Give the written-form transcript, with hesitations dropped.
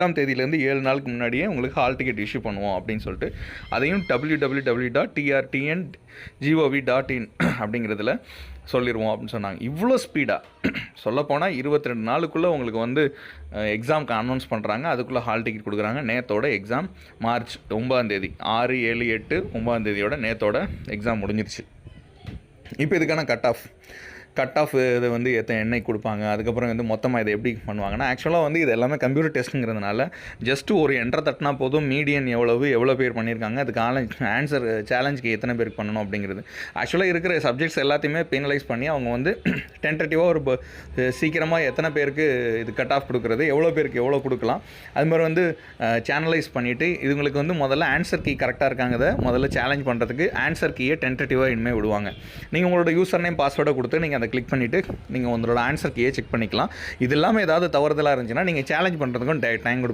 தேதியிலேருந்து 7 நாளுக்கு முன்னாடியே உங்களுக்கு ஹால் டிக்கெட் இஷ்யூ பண்ணுவோம் அப்படின்னு சொல்லிட்டு அதையும் www.trtngov.in அப்படிங்கிறதுல சொல்லிடுவோம் அப்படின்னு சொன்னாங்க. இவ்வளோ ஸ்பீடாக சொல்லப்போனால் 22 நாளுக்குள்ளே உங்களுக்கு வந்து எக்ஸாமுக்கு அனௌன்ஸ் பண்ணுறாங்க. அதுக்குள்ளே ஹால் டிக்கெட் கொடுக்குறாங்க. நேத்தோட எக்ஸாம் மார்ச் 9ஆம் தேதி 6, 7, 8, 9ஆம் தேதியோட நேத்தோட எக்ஸாம் முடிஞ்சிருச்சு. இப்போ இதுக்கான கட் ஆஃப் இதை வந்து என்னைக்கு கொடுப்பாங்க, அதுக்கப்புறம் வந்து மொத்தமாக இதை எப்படி பண்ணுவாங்கன்னா, ஆக்சுவலாக வந்து இது எல்லாமே கம்ப்யூட்டர் டெஸ்ட்டுங்கிறதுனால ஜஸ்ட்டு ஒரு என்ட்ரை தட்டினா போதும். மீடியன் எவ்வளோ பேர் பண்ணியிருக்காங்க, அதுக்கான ஆன்சர் சேலஞ்சுக்கு எத்தனை பேருக்கு பண்ணணும் அப்படிங்கிறது. ஆக்சுவலாக இருக்கிற சப்ஜெக்ட்ஸ் எல்லாத்தையுமே பெனலைஸ் பண்ணி அவங்க வந்து டென்டேட்டிவாக ஒரு சீக்கிரமாக எத்தனை பேருக்கு இது கட் ஆஃப் கொடுக்குறது, எவ்வளோ பேருக்கு எவ்வளோ கொடுக்கலாம், அது மாதிரி வந்து சேனலைஸ் பண்ணிவிட்டு இதுங்களுக்கு வந்து முதல்ல ஆன்சர் கீ கரெக்டாக இருக்காங்க முதல்ல சேலஞ்ச் பண்ணுறதுக்கு ஆன்சர் கீயை டென்டேட்டிவாக இனிமேல் விடுவாங்க. நீங்கள் உங்களோட யூசர் நேம் பாஸ்வேர்டை கொடுத்து நீங்கள் அதை கிளிக் பண்ணிவிட்டு நீங்கள் உங்களோட ஆன்சர் கீயை செக் பண்ணிக்கலாம். இது இல்லாமல் ஏதாவது தவறுதலாக இருந்துச்சுன்னா நீங்கள் சேலஞ்ச் பண்ணுறதுக்கும் டைம் கொடுப்பீங்க.